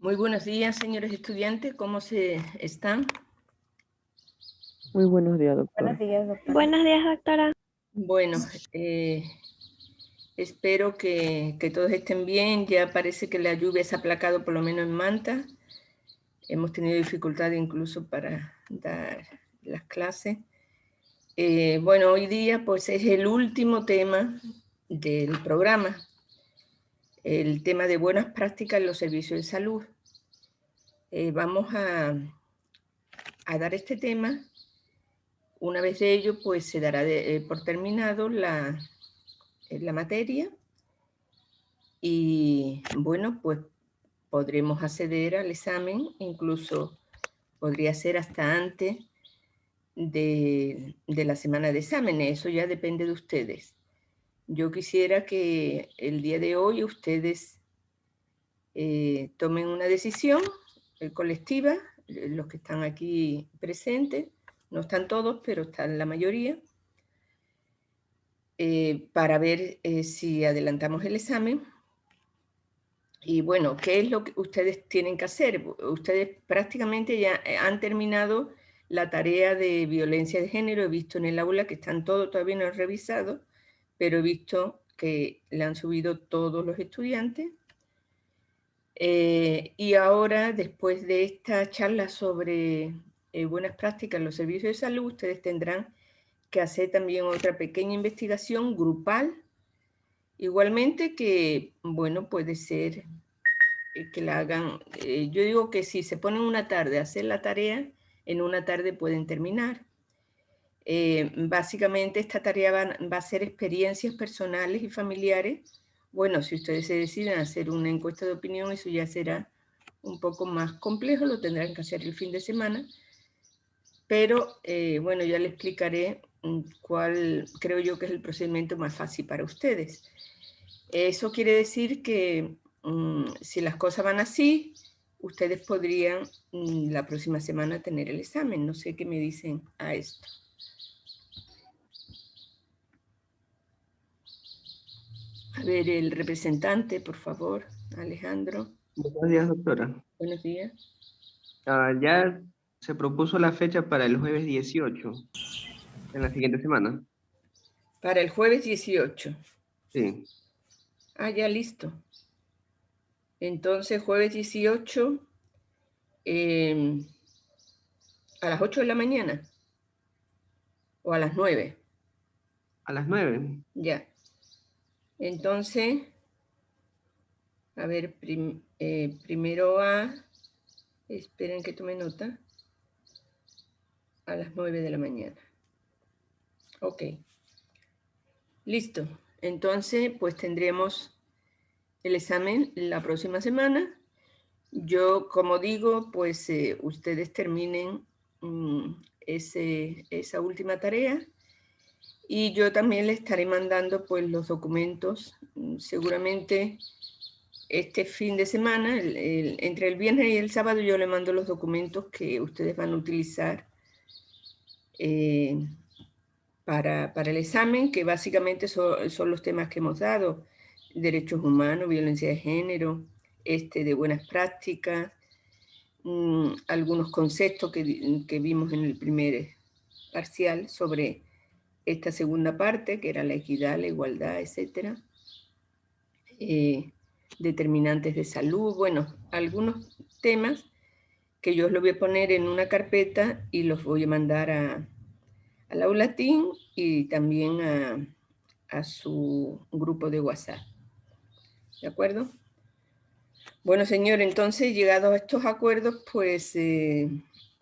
Muy buenos días, señores estudiantes. ¿Cómo se están? Muy buenos días, doctora. Buenos días, doctora. Buenos días, doctora. Bueno, espero que todos estén bien. Ya parece que la lluvia se ha aplacado, por lo menos en Manta. Hemos tenido dificultades incluso para dar las clases. Bueno, hoy día pues es el último tema del programa, el tema de buenas prácticas en los servicios de salud. Vamos a dar este tema. Una vez de ello, pues se dará por terminado la materia y, bueno, pues podremos acceder al examen, incluso podría ser hasta antes de la semana de exámenes, eso ya depende de ustedes. Yo quisiera que el día de hoy ustedes tomen una decisión colectiva, los que están aquí presentes, no están todos, pero están la mayoría, para ver si adelantamos el examen. Y bueno, ¿qué es lo que ustedes tienen que hacer? Ustedes prácticamente ya han terminado la tarea de violencia de género. He visto en el aula que están todos, todavía no he revisado, pero he visto que le han subido todos los estudiantes. Y ahora, después de esta charla sobre buenas prácticas en los servicios de salud, ustedes tendrán que hacer también otra pequeña investigación grupal. Igualmente que, bueno, puede ser que la hagan. Yo digo que si se ponen una tarde a hacer la tarea, en una tarde pueden terminar. Básicamente esta tarea va a ser experiencias personales y familiares. Bueno, si ustedes se deciden hacer una encuesta de opinión, eso ya será un poco más complejo, lo tendrán que hacer el fin de semana. Pero, bueno, ya les explicaré cuál creo yo que es el procedimiento más fácil para ustedes. Eso quiere decir que si las cosas van así, ustedes podrían la próxima semana tener el examen. No sé qué me dicen a esto. A ver, el representante, por favor, Alejandro. Buenos días, doctora. Buenos días. Ya se propuso la fecha para el jueves 18, en la siguiente semana. Para el jueves 18. Sí. Ah, ya listo. Entonces, jueves 18, a las 8 de la mañana. O a las 9. A las 9. Ya. Entonces, a ver, primero esperen que tome nota, a las 9 de la mañana. Ok. Listo. Entonces, pues tendremos el examen la próxima semana. Yo, como digo, pues ustedes terminen esa última tarea y yo también les estaré mandando pues los documentos. Seguramente este fin de semana, entre el viernes y el sábado, yo le mando los documentos que ustedes van a utilizar para el examen, que básicamente son los temas que hemos dado: derechos humanos, violencia de género, de buenas prácticas, algunos conceptos que vimos en el primer parcial sobre esta segunda parte, que era la equidad, la igualdad, etc. Determinantes de salud, bueno, algunos temas que yo los voy a poner en una carpeta y los voy a mandar al aula Team y también a su grupo de WhatsApp. ¿De acuerdo? Bueno, señor, entonces, llegados a estos acuerdos, pues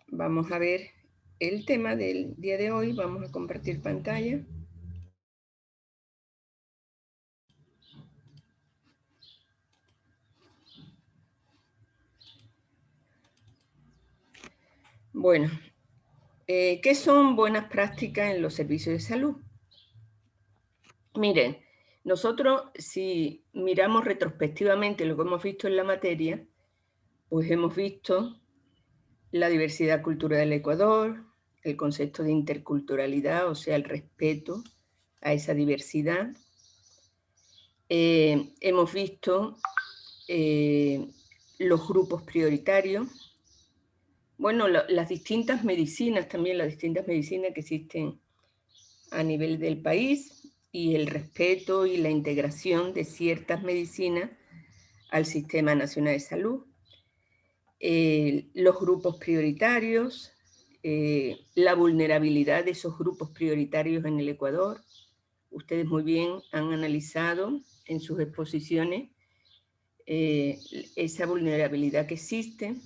vamos a ver el tema del día de hoy. Vamos a compartir pantalla. Bueno, ¿qué son buenas prácticas en los servicios de salud? Miren, nosotros, si miramos retrospectivamente lo que hemos visto en la materia, pues hemos visto la diversidad cultural del Ecuador, el concepto de interculturalidad, o sea, el respeto a esa diversidad. Hemos visto los grupos prioritarios, bueno, las distintas medicinas también, las distintas medicinas que existen a nivel del país y el respeto y la integración de ciertas medicinas al Sistema Nacional de Salud, los grupos prioritarios, la vulnerabilidad de esos grupos prioritarios en el Ecuador. Ustedes muy bien han analizado en sus exposiciones esa vulnerabilidad que existe.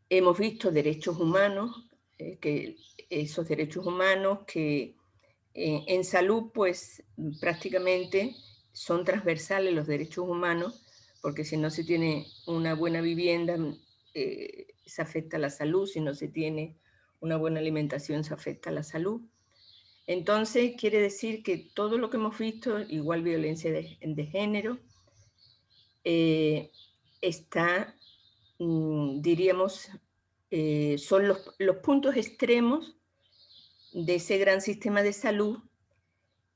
Hemos visto derechos humanos, que esos derechos humanos que en salud pues prácticamente son transversales los derechos humanos, porque si no se tiene una buena vivienda se afecta a la salud, si no se tiene una buena alimentación se afecta a la salud. Entonces quiere decir que todo lo que hemos visto, igual violencia de género, está, diríamos, son los puntos extremos de ese gran sistema de salud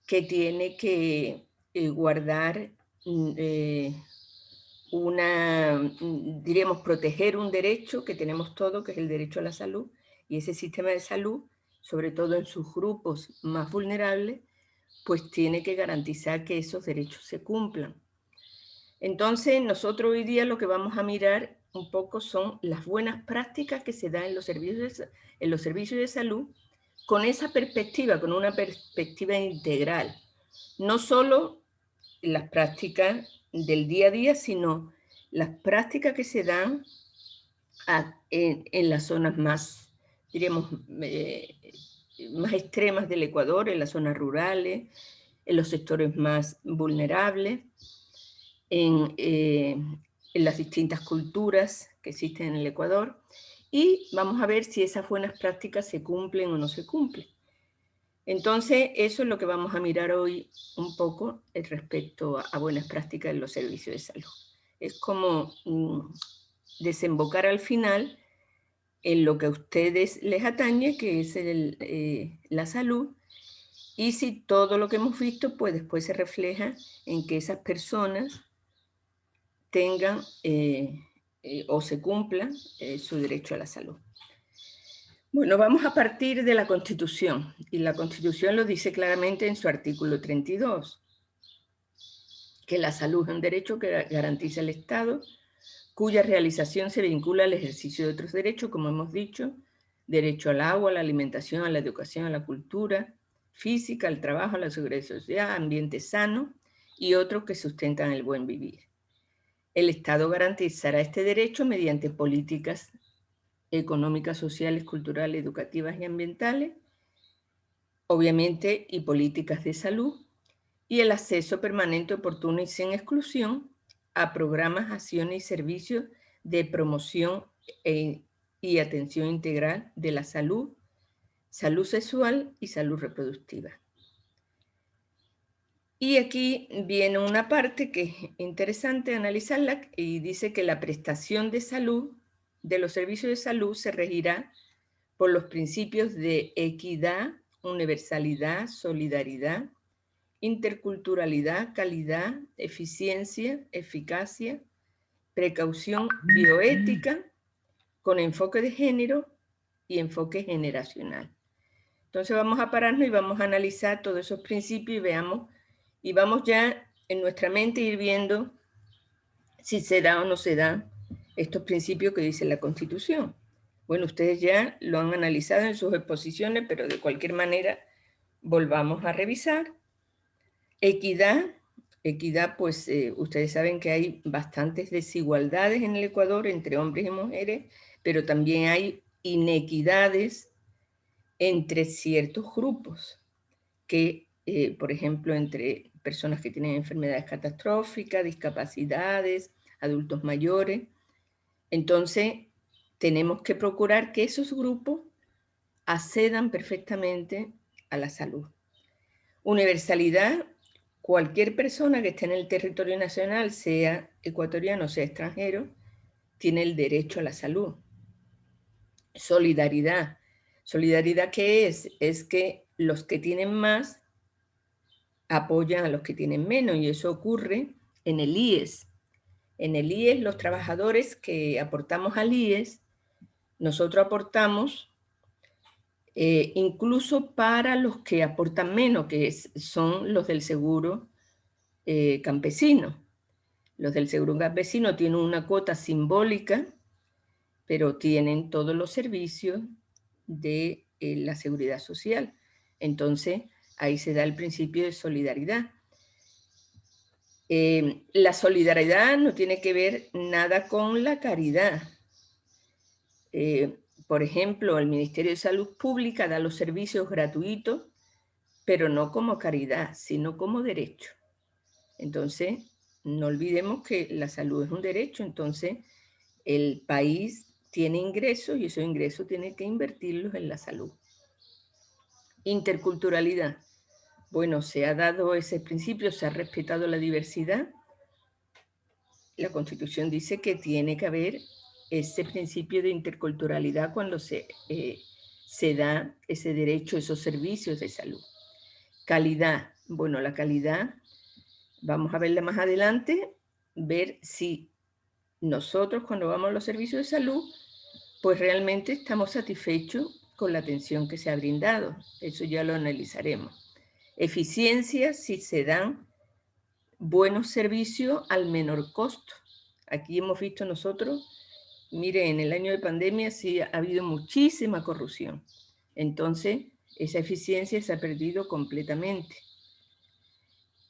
que tiene que guardar diríamos, proteger un derecho que tenemos todos, que es el derecho a la salud, y ese sistema de salud, sobre todo en sus grupos más vulnerables, pues tiene que garantizar que esos derechos se cumplan. Entonces, nosotros hoy día lo que vamos a mirar un poco son las buenas prácticas que se dan en los servicios de salud, con esa perspectiva, con una perspectiva integral. No solo las prácticas del día a día, sino las prácticas que se dan en las zonas más, diríamos, más extremas del Ecuador, en las zonas rurales, en los sectores más vulnerables, en las distintas culturas que existen en el Ecuador, y vamos a ver si esas buenas prácticas se cumplen o no se cumplen. Entonces, eso es lo que vamos a mirar hoy un poco respecto a buenas prácticas en los servicios de salud. Es como desembocar al final en lo que a ustedes les atañe, que es la salud, y si todo lo que hemos visto, pues después se refleja en que esas personas tengan o se cumpla su derecho a la salud. Bueno, vamos a partir de la Constitución, y la Constitución lo dice claramente en su artículo 32, que la salud es un derecho que garantiza el Estado, cuya realización se vincula al ejercicio de otros derechos, como hemos dicho, derecho al agua, a la alimentación, a la educación, a la cultura física, al trabajo, a la seguridad social, ambiente sano y otros que sustentan el buen vivir. El Estado garantizará este derecho mediante políticas económicas, sociales, culturales, educativas y ambientales, obviamente, y políticas de salud, y el acceso permanente, oportuno y sin exclusión a programas, acciones y servicios de promoción y atención integral de la salud, salud sexual y salud reproductiva. Y aquí viene una parte que es interesante analizarla y dice que la prestación de salud de los servicios de salud se regirá por los principios de equidad, universalidad, solidaridad, interculturalidad, calidad, eficiencia, eficacia, precaución bioética, con enfoque de género y enfoque generacional. Entonces vamos a pararnos y vamos a analizar todos esos principios y veamos, y vamos ya en nuestra mente ir viendo si se da o no se da estos principios que dice la Constitución. Bueno, ustedes ya lo han analizado en sus exposiciones, pero de cualquier manera volvamos a revisar. Equidad, pues ustedes saben que hay bastantes desigualdades en el Ecuador entre hombres y mujeres, pero también hay inequidades entre ciertos grupos, que por ejemplo entre personas que tienen enfermedades catastróficas, discapacidades, adultos mayores. Entonces tenemos que procurar que esos grupos accedan perfectamente a la salud. Universalidad. Cualquier persona que esté en el territorio nacional, sea ecuatoriano, sea extranjero, tiene el derecho a la salud. Solidaridad. ¿Solidaridad qué es? Es que los que tienen más apoyan a los que tienen menos, y eso ocurre en el IES. En el IES, los trabajadores que aportamos al IES, nosotros aportamos incluso para los que aportan menos, que son los del seguro campesino. Los del seguro campesino tienen una cuota simbólica, pero tienen todos los servicios de la seguridad social. Entonces, ahí se da el principio de solidaridad. La solidaridad no tiene que ver nada con la caridad. Por ejemplo, el Ministerio de Salud Pública da los servicios gratuitos, pero no como caridad, sino como derecho. Entonces, no olvidemos que la salud es un derecho, entonces el país tiene ingresos y esos ingresos tiene que invertirlos en la salud. Interculturalidad. Bueno, se ha dado ese principio, se ha respetado la diversidad. La Constitución dice que tiene que haber ese principio de interculturalidad cuando se da ese derecho, esos servicios de salud. Calidad. Bueno, la calidad, vamos a verla más adelante, ver si nosotros cuando vamos a los servicios de salud, pues realmente estamos satisfechos con la atención que se ha brindado. Eso ya lo analizaremos. Eficiencia, si se dan buenos servicios al menor costo. Aquí hemos visto nosotros, mire, en el año de pandemia sí ha habido muchísima corrupción. Entonces, esa eficiencia se ha perdido completamente.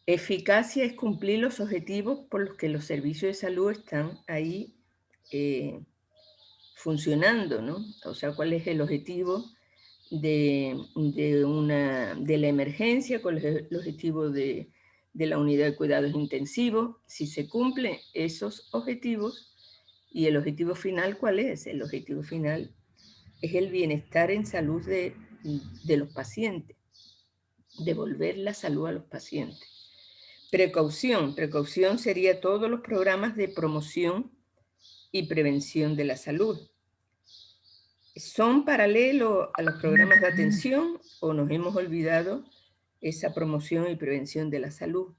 Eficacia es cumplir los objetivos por los que los servicios de salud están ahí funcionando, ¿no? O sea, ¿cuál es el objetivo de la emergencia? ¿Cuál es el objetivo de la unidad de cuidados intensivos? Si se cumplen esos objetivos, y el objetivo final, ¿cuál es? El objetivo final es el bienestar en salud de los pacientes, devolver la salud a los pacientes. Precaución. Precaución sería todos los programas de promoción y prevención de la salud. ¿Son paralelos a los programas de atención o nos hemos olvidado esa promoción y prevención de la salud?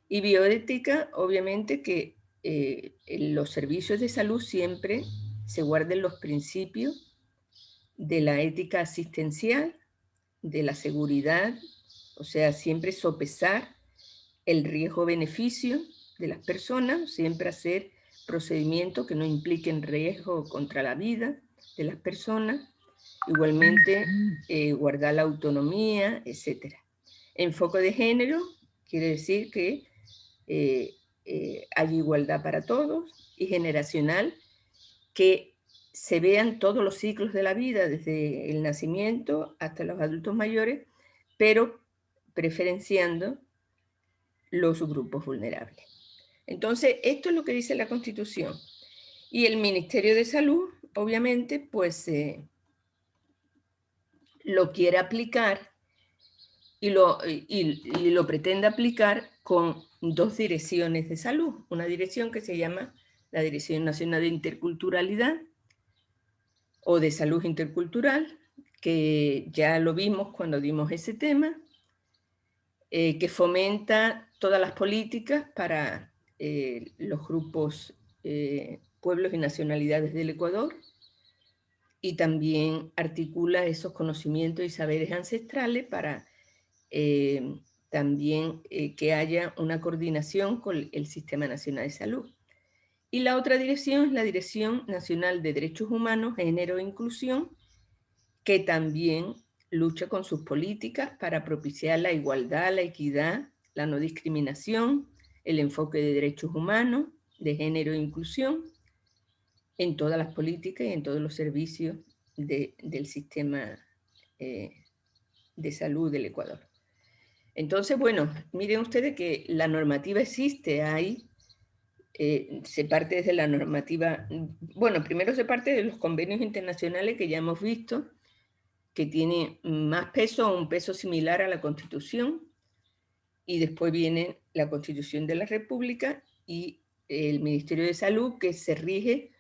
Y bioética, obviamente que en los servicios de salud siempre se guarden los principios de la ética asistencial, de la seguridad, o sea, siempre sopesar el riesgo-beneficio de las personas, siempre hacer procedimientos que no impliquen riesgo contra la vida de las personas, igualmente guardar la autonomía, etc. Enfoque de género quiere decir que hay igualdad para todos, y generacional, que se vean todos los ciclos de la vida, desde el nacimiento hasta los adultos mayores, pero preferenciando los grupos vulnerables. Entonces, esto es lo que dice la Constitución. Y el Ministerio de Salud, obviamente, pues lo quiere aplicar y lo pretende aplicar con dos direcciones de salud. Una dirección que se llama la Dirección Nacional de Interculturalidad o de Salud Intercultural, que ya lo vimos cuando dimos ese tema, que fomenta todas las políticas para los grupos, pueblos y nacionalidades del Ecuador, y también articula esos conocimientos y saberes ancestrales para también que haya una coordinación con el Sistema Nacional de Salud. Y la otra dirección es la Dirección Nacional de Derechos Humanos, Género e Inclusión, que también lucha con sus políticas para propiciar la igualdad, la equidad, la no discriminación, el enfoque de derechos humanos, de género e inclusión, en todas las políticas y en todos los servicios del sistema de salud del Ecuador. Entonces, bueno, miren ustedes que la normativa existe, se parte desde la normativa, bueno, primero se parte de los convenios internacionales que ya hemos visto, que tiene más peso, un peso similar a la Constitución, y después viene la Constitución de la República y el Ministerio de Salud, que se rige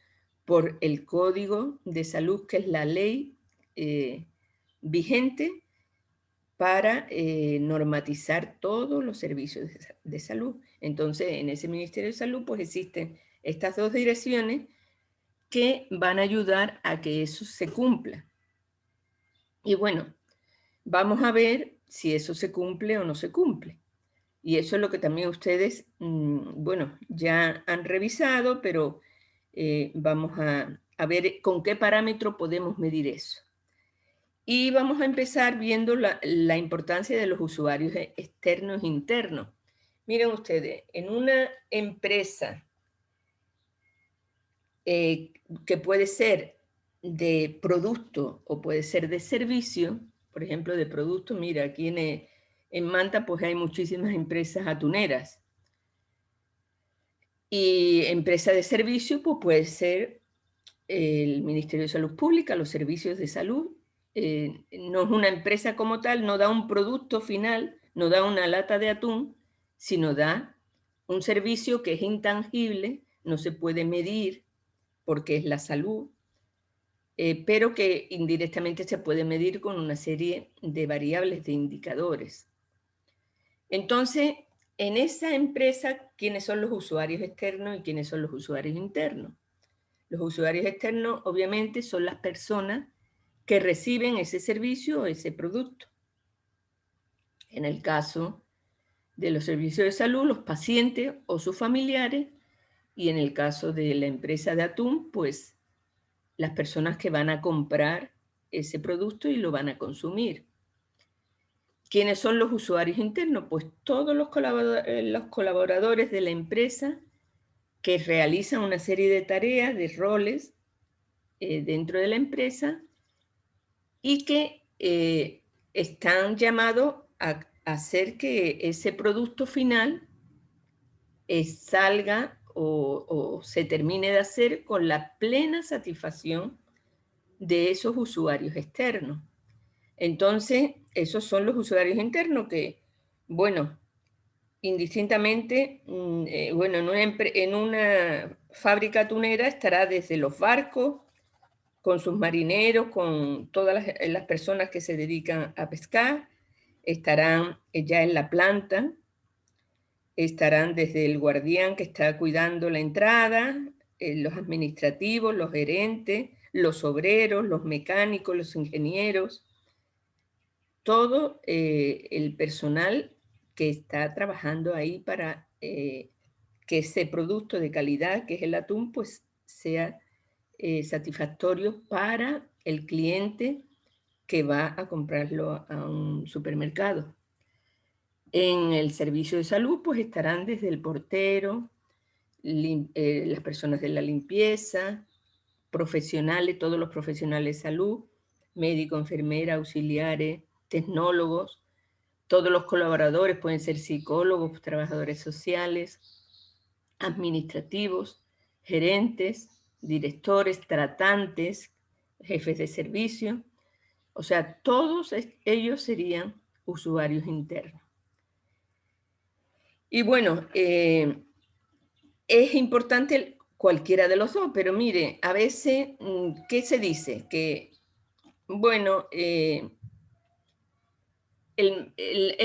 por el Código de Salud, que es la ley vigente, para normatizar todos los servicios de salud. Entonces, en ese Ministerio de Salud, pues existen estas dos direcciones que van a ayudar a que eso se cumpla. Y bueno, vamos a ver si eso se cumple o no se cumple. Y eso es lo que también ustedes, bueno, ya han revisado, pero vamos a ver con qué parámetro podemos medir eso. Y vamos a empezar viendo la importancia de los usuarios externos e internos. Miren ustedes, en una empresa que puede ser de producto o puede ser de servicio, por ejemplo, de producto, mira, aquí en Manta pues hay muchísimas empresas atuneras. Y empresa de servicio pues puede ser el Ministerio de Salud Pública, los servicios de salud. No es una empresa como tal, no da un producto final, no da una lata de atún, sino da un servicio que es intangible, no se puede medir porque es la salud, pero que indirectamente se puede medir con una serie de variables, de indicadores. Entonces, en esa empresa, ¿quiénes son los usuarios externos y quiénes son los usuarios internos? Los usuarios externos, obviamente, son las personas que reciben ese servicio o ese producto. En el caso de los servicios de salud, los pacientes o sus familiares, y en el caso de la empresa de atún, pues las personas que van a comprar ese producto y lo van a consumir. ¿Quiénes son los usuarios internos? Pues todos los colaboradores de la empresa que realizan una serie de tareas, de roles dentro de la empresa y que están llamados a hacer que ese producto final salga o se termine de hacer con la plena satisfacción de esos usuarios externos. Entonces, esos son los usuarios internos que, bueno, indistintamente, bueno, en una fábrica atunera estará desde los barcos, con sus marineros, con todas las personas que se dedican a pescar, estarán ya en la planta, estarán desde el guardián que está cuidando la entrada, los administrativos, los gerentes, los obreros, los mecánicos, los ingenieros, todo el personal que está trabajando ahí para que ese producto de calidad, que es el atún, pues sea satisfactorio para el cliente que va a comprarlo a un supermercado. En el servicio de salud, pues estarán desde el portero, las personas de la limpieza, profesionales, todos los profesionales de salud, médico, enfermera, auxiliares, tecnólogos, todos los colaboradores, pueden ser psicólogos, trabajadores sociales, administrativos, gerentes, directores, tratantes, jefes de servicio. O sea, todos ellos serían usuarios internos. Y bueno, es importante cualquiera de los dos, pero mire, a veces, ¿qué se dice? Que, bueno, en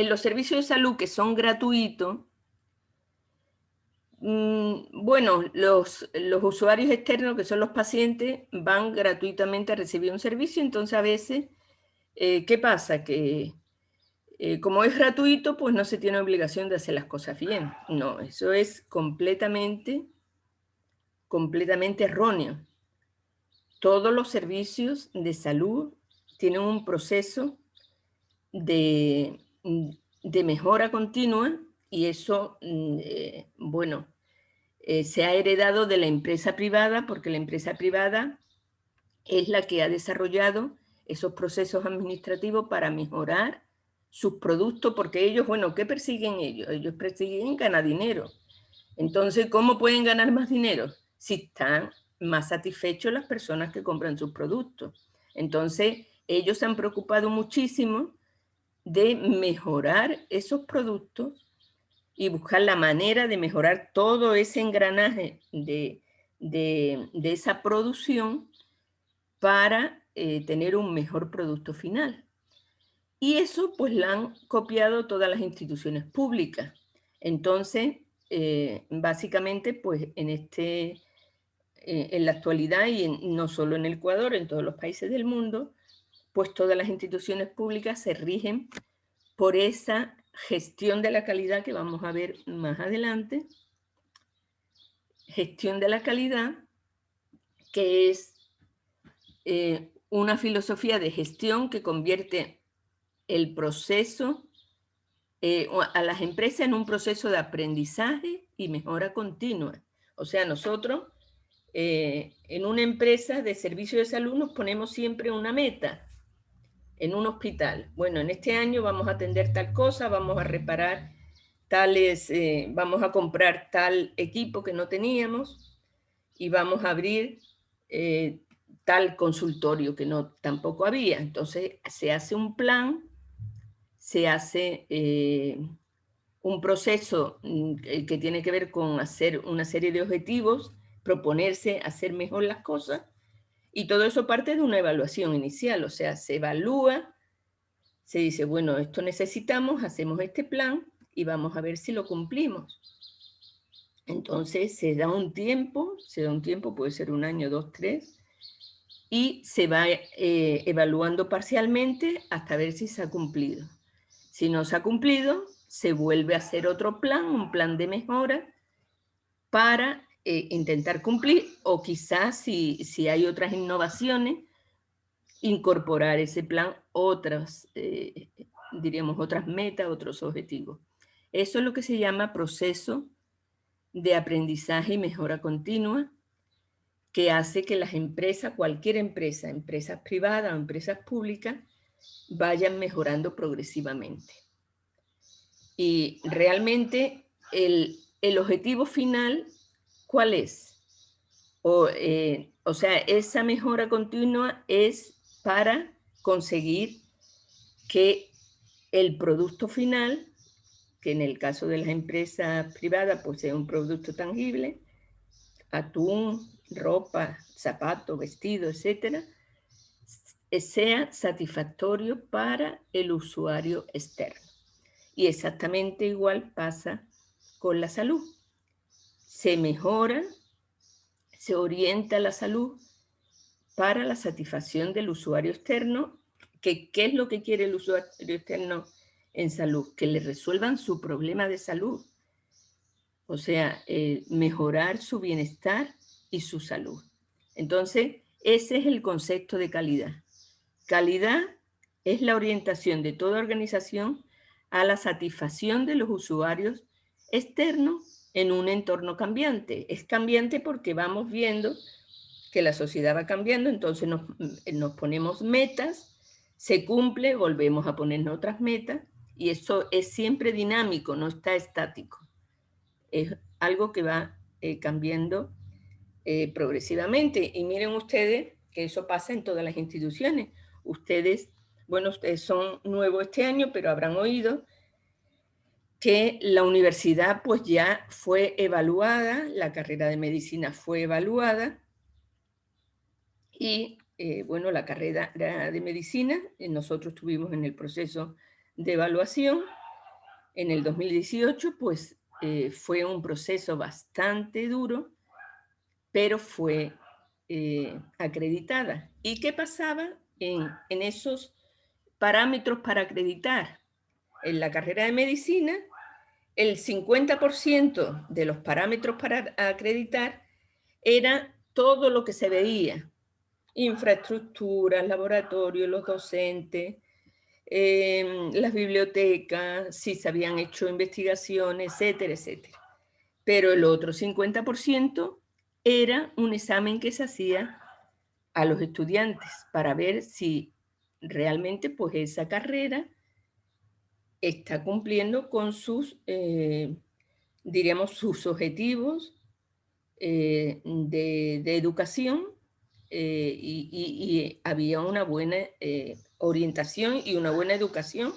los servicios de salud que son gratuitos, bueno, los usuarios externos, que son los pacientes, van gratuitamente a recibir un servicio, entonces a veces, ¿qué pasa? Que como es gratuito, pues no se tiene obligación de hacer las cosas bien. No, eso es completamente erróneo. Todos los servicios de salud tienen un proceso de mejora continua y eso, bueno, se ha heredado de la empresa privada porque la empresa privada es la que ha desarrollado esos procesos administrativos para mejorar sus productos, porque ellos, bueno, ¿qué persiguen ellos? Ellos persiguen ganar dinero. Entonces, ¿cómo pueden ganar más dinero? Si están más satisfechos las personas que compran sus productos. Entonces, ellos se han preocupado muchísimo de mejorar esos productos y buscar la manera de mejorar todo ese engranaje de esa producción para tener un mejor producto final. Y eso pues lo han copiado todas las instituciones públicas. Entonces, básicamente, pues en la actualidad y no solo en el Ecuador, en todos los países del mundo, pues todas las instituciones públicas se rigen por esa gestión de la calidad que vamos a ver más adelante. Gestión de la calidad, que es una filosofía de gestión que convierte el proceso a las empresas en un proceso de aprendizaje y mejora continua. O sea, nosotros en una empresa de servicio de salud nos ponemos siempre una meta en un hospital. Bueno, en este año vamos a atender tal cosa, vamos a reparar tales, vamos a comprar tal equipo que no teníamos y vamos a abrir tal consultorio que no tampoco había. Entonces se hace un plan, se hace un proceso que tiene que ver con hacer una serie de objetivos, proponerse hacer mejor las cosas, y todo eso parte de una evaluación inicial, o sea, se evalúa, se dice, bueno, esto necesitamos, hacemos este plan y vamos a ver si lo cumplimos. Entonces se da un tiempo, puede ser 1 año, 2, 3, y se va evaluando parcialmente hasta ver si se ha cumplido. Si no se ha cumplido, se vuelve a hacer otro plan, un plan de mejora para intentar cumplir, o quizás si hay otras innovaciones, incorporar ese plan otras, diríamos, otras metas, otros objetivos. Eso es lo que se llama proceso de aprendizaje y mejora continua, que hace que las empresas, cualquier empresa, empresas privadas o empresas públicas, vayan mejorando progresivamente. Y realmente el objetivo final, ¿cuál es? O sea, esa mejora continua es para conseguir que el producto final, que en el caso de las empresas privadas, pues sea un producto tangible, atún, ropa, zapato, vestido, etcétera, sea satisfactorio para el usuario externo. Y exactamente igual pasa con la salud. Se mejora, se orienta la salud para la satisfacción del usuario externo. ¿Qué es lo que quiere el usuario externo en salud? Que le resuelvan su problema de salud. O sea, mejorar su bienestar y su salud. Entonces, ese es el concepto de calidad. Calidad es la orientación de toda organización a la satisfacción de los usuarios externos en un entorno cambiante. Es cambiante porque vamos viendo que la sociedad va cambiando, entonces nos ponemos metas, se cumple, volvemos a ponernos otras metas, y eso es siempre dinámico, no está estático. Es algo que va cambiando progresivamente. Y miren ustedes que eso pasa en todas las instituciones. Ustedes, bueno, ustedes son nuevos este año, pero habrán oído que la universidad pues ya fue evaluada, la carrera de medicina fue evaluada, y bueno, la carrera de medicina, nosotros estuvimos en el proceso de evaluación en el 2018, pues fue un proceso bastante duro, pero fue acreditada. ¿Y qué pasaba en esos parámetros para acreditar? En la carrera de medicina, el 50% de los parámetros para acreditar era todo lo que se veía: infraestructuras, laboratorios, los docentes, las bibliotecas, si se habían hecho investigaciones, etcétera, etcétera. Pero el otro 50% era un examen que se hacía a los estudiantes para ver si realmente pues esa carrera está cumpliendo con sus, diríamos, sus objetivos de educación, y había una buena orientación y una buena educación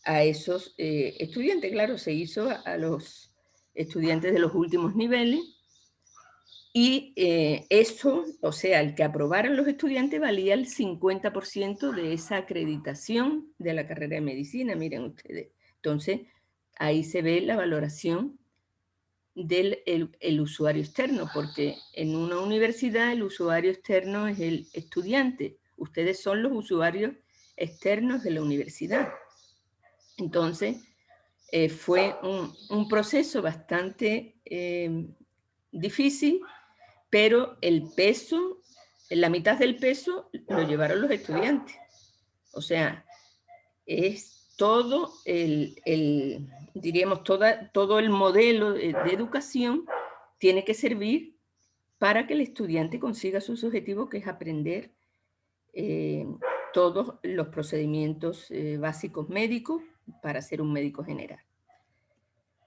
a esos estudiantes. Claro, se hizo a los estudiantes de los últimos niveles, Y eso, o sea, el que aprobaran los estudiantes valía el 50% de esa acreditación de la carrera de medicina, miren ustedes. Entonces, ahí se ve la valoración del el usuario externo, porque en una universidad el usuario externo es el estudiante. Ustedes son los usuarios externos de la universidad. Entonces, fue un proceso bastante difícil, pero el peso, la mitad del peso lo llevaron los estudiantes. O sea, es todo diríamos, todo el modelo de educación tiene que servir para que el estudiante consiga sus objetivos, que es aprender todos los procedimientos básicos médicos para ser un médico general.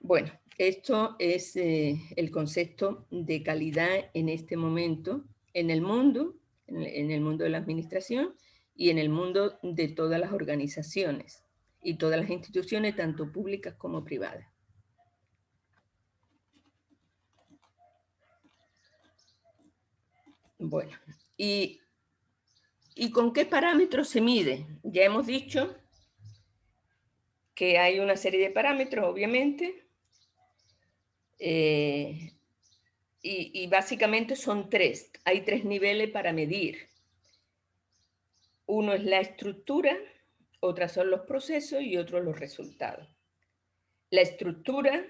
Bueno, esto es el concepto de calidad en este momento en el mundo de la administración y en el mundo de todas las organizaciones y todas las instituciones, tanto públicas como privadas. Bueno, ¿y con qué parámetros se mide? Ya hemos dicho que hay una serie de parámetros, obviamente, y básicamente son tres. Hay tres niveles para medir. Uno es la estructura, otras son los procesos y otros los resultados. La estructura,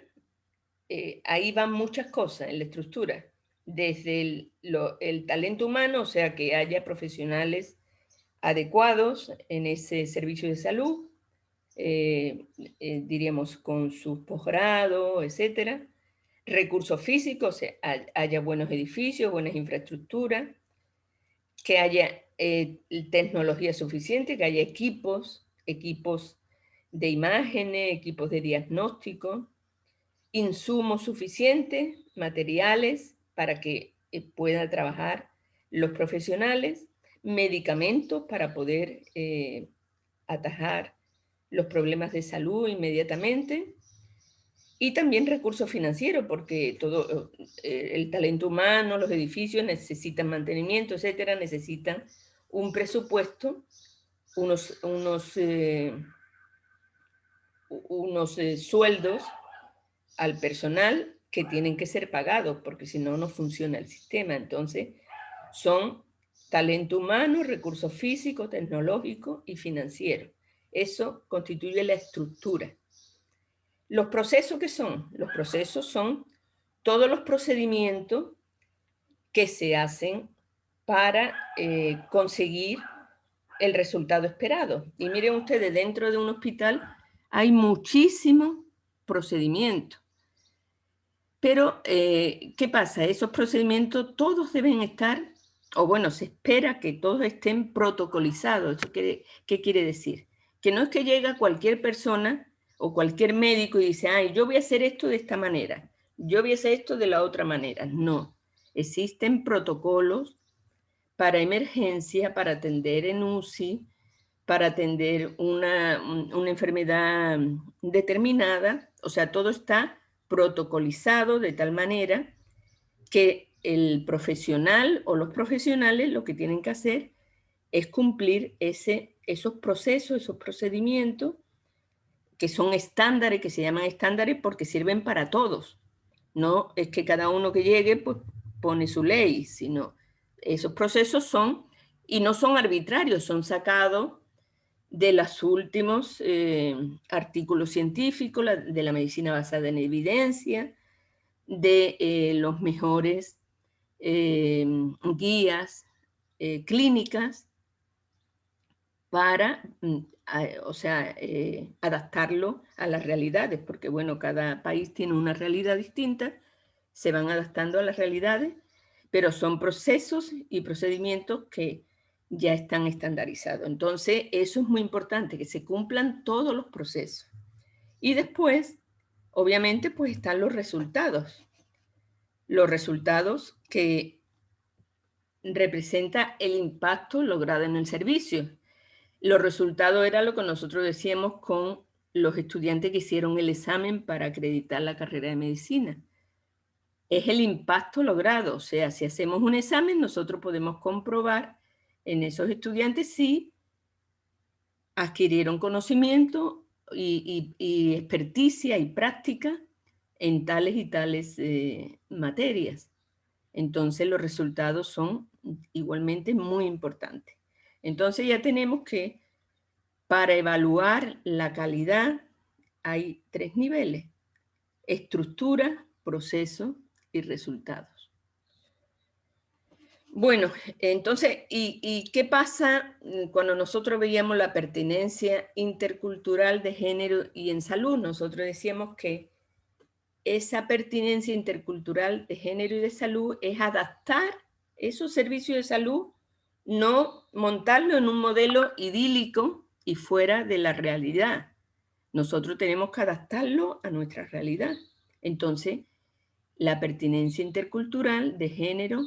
ahí van muchas cosas en la estructura, desde el talento humano, o sea, que haya profesionales adecuados en ese servicio de salud, diríamos con sus posgrados, etcétera. Recursos físicos, o sea, haya buenos edificios, buenas infraestructuras, que haya tecnología suficiente, que haya equipos de imágenes, equipos de diagnóstico, insumos suficientes, materiales para que puedan trabajar los profesionales, medicamentos para poder atajar los problemas de salud inmediatamente, y también recursos financieros, porque todo el talento humano, los edificios necesitan mantenimiento, etcétera, necesitan un presupuesto, unos sueldos al personal que tienen que ser pagados, porque si no, no funciona el sistema. Entonces, son talento humano, recursos físicos, tecnológicos y financieros. Eso constituye la estructura. ¿Los procesos qué son? Los procesos son todos los procedimientos que se hacen para conseguir el resultado esperado. Y miren ustedes, dentro de un hospital hay muchísimos procedimientos. Pero, ¿qué pasa? Esos procedimientos todos deben estar, o bueno, se espera que todos estén protocolizados. ¿Eso qué quiere decir? Que no es que llega cualquier persona o cualquier médico y dice, ay, yo voy a hacer esto de esta manera, yo voy a hacer esto de la otra manera. No, existen protocolos para emergencia, para atender en UCI, para atender una enfermedad determinada. O sea, todo está protocolizado de tal manera que el profesional o los profesionales lo que tienen que hacer es cumplir esos procesos, esos procedimientos que son estándares, que se llaman estándares porque sirven para todos. No es que cada uno que llegue pues pone su ley, sino esos procesos son, y no son arbitrarios, son sacados de los últimos artículos científicos, de la medicina basada en evidencia, de los mejores guías clínicas para, adaptarlo a las realidades, porque bueno, cada país tiene una realidad distinta, se van adaptando a las realidades, pero son procesos y procedimientos que ya están estandarizados. Entonces, eso es muy importante, que se cumplan todos los procesos. Y después, obviamente, pues están los resultados. Los resultados que representa el impacto logrado en el servicio. Los resultados era lo que nosotros decíamos con los estudiantes que hicieron el examen para acreditar la carrera de medicina. es el impacto logrado. O sea, si hacemos un examen, nosotros podemos comprobar en esos estudiantes si adquirieron conocimiento y experticia y práctica en tales y tales materias. Entonces los resultados son igualmente muy importantes. Entonces ya tenemos que para evaluar la calidad hay 3 niveles: estructura, proceso y resultados. Bueno, entonces, ¿y qué pasa cuando nosotros veíamos la pertinencia intercultural de género y en salud? Nosotros decíamos que esa pertinencia intercultural de género y de salud es adaptar esos servicios de salud, no montarlo en un modelo idílico y fuera de la realidad. Nosotros tenemos que adaptarlo a nuestra realidad. Entonces, la pertinencia intercultural de género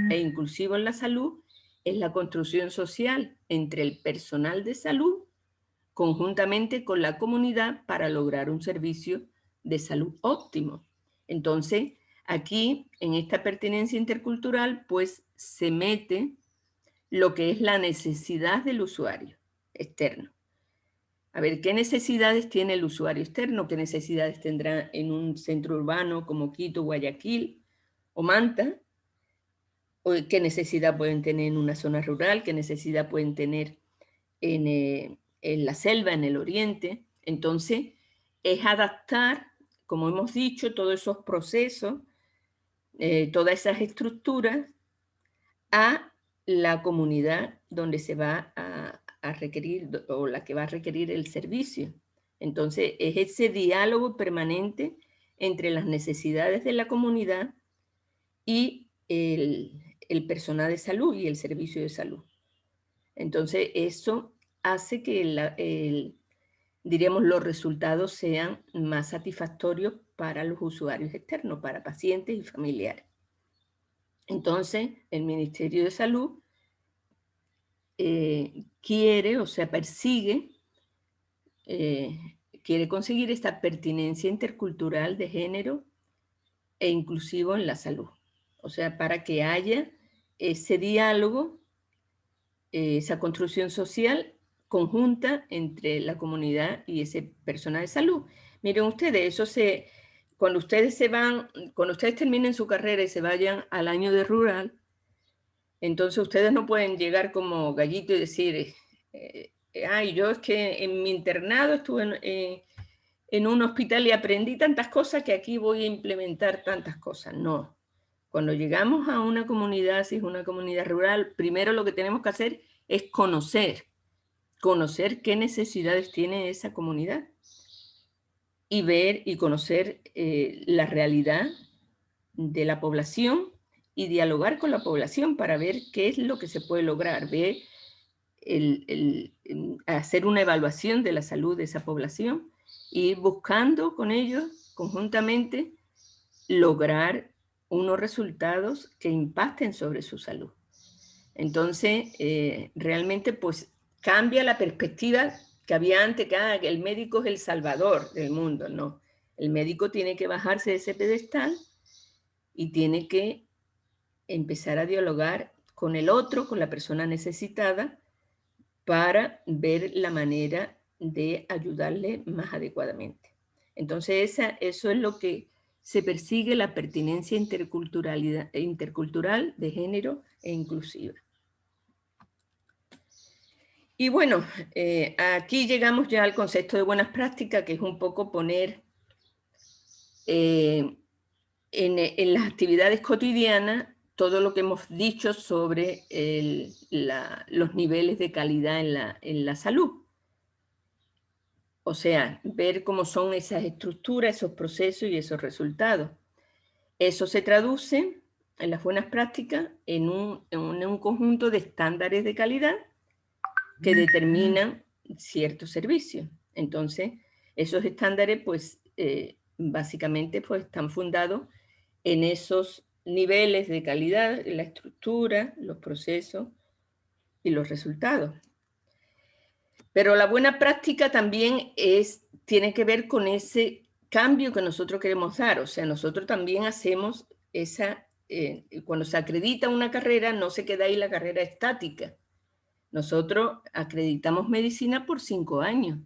e inclusivo en la salud es la construcción social entre el personal de salud conjuntamente con la comunidad para lograr un servicio de salud óptimo. Entonces, aquí en esta pertinencia intercultural, pues se mete lo que es la necesidad del usuario externo. A ver, ¿qué necesidades tiene el usuario externo? ¿Qué necesidades tendrá en un centro urbano como Quito, Guayaquil o Manta? ¿O qué necesidad pueden tener en una zona rural? ¿Qué necesidad pueden tener en la selva, en el oriente? Entonces, es adaptar, como hemos dicho, todos esos procesos, todas esas estructuras a la comunidad donde se va a requerir o la que va a requerir el servicio. Entonces, es ese diálogo permanente entre las necesidades de la comunidad y el personal de salud y el servicio de salud. Entonces, eso hace que diríamos, los resultados sean más satisfactorios para los usuarios externos, para pacientes y familiares. Entonces, el Ministerio de Salud quiere, o sea, persigue, quiere conseguir esta pertinencia intercultural de género e inclusivo en la salud. O sea, para que haya ese diálogo, esa construcción social conjunta entre la comunidad y ese personal de salud. Miren ustedes, cuando ustedes terminen su carrera y se vayan al año de rural, entonces ustedes no pueden llegar como gallito y decir, ay, yo es que en mi internado estuve en un hospital y aprendí tantas cosas que aquí voy a implementar tantas cosas. No. Cuando llegamos a una comunidad, si es una comunidad rural, primero lo que tenemos que hacer es conocer qué necesidades tiene esa comunidad y ver y conocer la realidad de la población y dialogar con la población para ver qué es lo que se puede lograr, ver hacer una evaluación de la salud de esa población y ir buscando con ellos conjuntamente lograr unos resultados que impacten sobre su salud. Entonces, realmente pues cambia la perspectiva que había antes, que el médico es el salvador del mundo. No, el médico tiene que bajarse de ese pedestal y tiene que empezar a dialogar con el otro, con la persona necesitada, para ver la manera de ayudarle más adecuadamente. Entonces, eso es lo que se persigue, la pertinencia intercultural de género e inclusiva. Y bueno, aquí llegamos ya al concepto de buenas prácticas, que es un poco poner en las actividades cotidianas todo lo que hemos dicho sobre los niveles de calidad en la salud. O sea, ver cómo son esas estructuras, esos procesos y esos resultados. Eso se traduce en las buenas prácticas en un conjunto de estándares de calidad que determinan ciertos servicios. Entonces, esos estándares, pues, básicamente, pues, están fundados en esos niveles de calidad, la estructura, los procesos y los resultados. Pero la buena práctica también tiene que ver con ese cambio que nosotros queremos dar. O sea, nosotros también hacemos cuando se acredita una carrera, no se queda ahí la carrera estática. Nosotros acreditamos medicina por 5 años.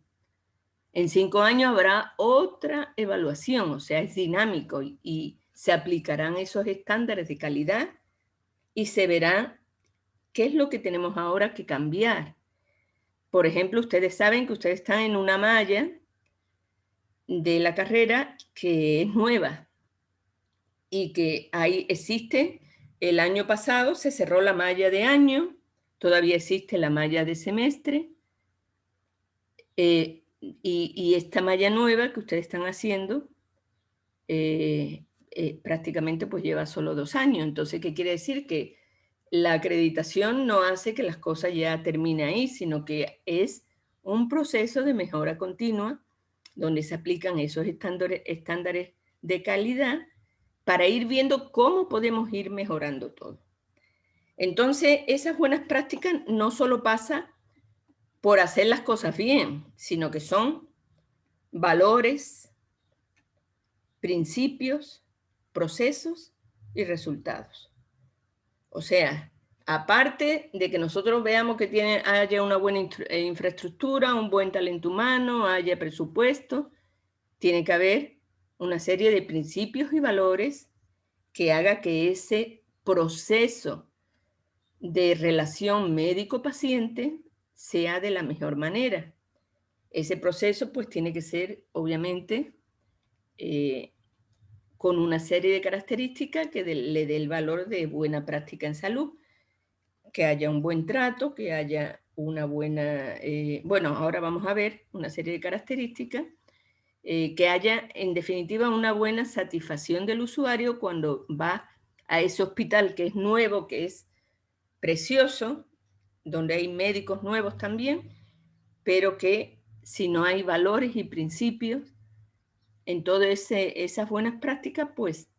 En 5 años habrá otra evaluación, o sea, es dinámico y se aplicarán esos estándares de calidad y se verá qué es lo que tenemos ahora que cambiar. Por ejemplo, ustedes saben que ustedes están en una malla de la carrera que es nueva y que ahí existe, el año pasado se cerró la malla de año, todavía existe la malla de semestre, y esta malla nueva que ustedes están haciendo prácticamente pues lleva solo 2 años. Entonces, ¿qué quiere decir? Que la acreditación no hace que las cosas ya terminen ahí, sino que es un proceso de mejora continua donde se aplican esos estándares de calidad para ir viendo cómo podemos ir mejorando todo. Entonces, esas buenas prácticas no solo pasa por hacer las cosas bien, sino que son valores, principios, procesos y resultados. O sea, aparte de que nosotros veamos que haya una buena infraestructura, un buen talento humano, haya presupuesto, tiene que haber una serie de principios y valores que haga que ese proceso de relación médico-paciente sea de la mejor manera. Ese proceso pues tiene que ser, obviamente, con una serie de características que le dé el valor de buena práctica en salud, que haya un buen trato, que haya una buena... bueno, ahora vamos a ver una serie de características, que haya, en definitiva, una buena satisfacción del usuario cuando va a ese hospital que es nuevo, que es precioso, donde hay médicos nuevos también, pero que si no hay valores y principios en todas esas buenas prácticas, pues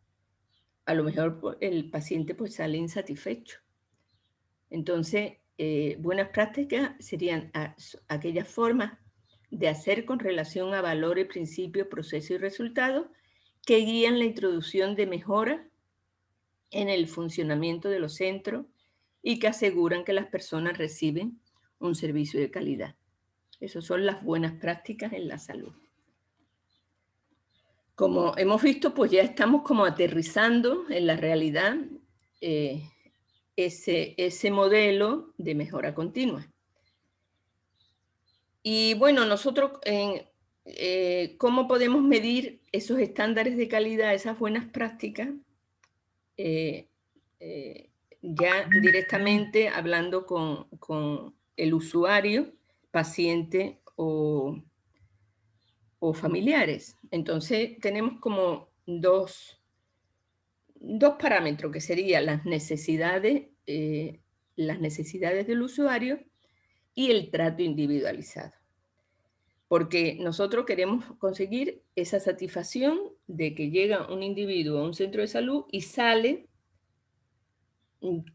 a lo mejor el paciente pues sale insatisfecho. Entonces, buenas prácticas serían aquellas formas de hacer con relación a valores, principios, procesos y resultados que guían la introducción de mejora en el funcionamiento de los centros y que aseguran que las personas reciben un servicio de calidad. Esas son las buenas prácticas en la salud. Como hemos visto, pues ya estamos como aterrizando en la realidad ese modelo de mejora continua. Y bueno, nosotros, ¿cómo podemos medir esos estándares de calidad, esas buenas prácticas? Ya directamente hablando con el usuario, paciente o familiares. Entonces tenemos como dos parámetros que serían las necesidades del usuario y el trato individualizado. Porque nosotros queremos conseguir esa satisfacción de que llega un individuo a un centro de salud y sale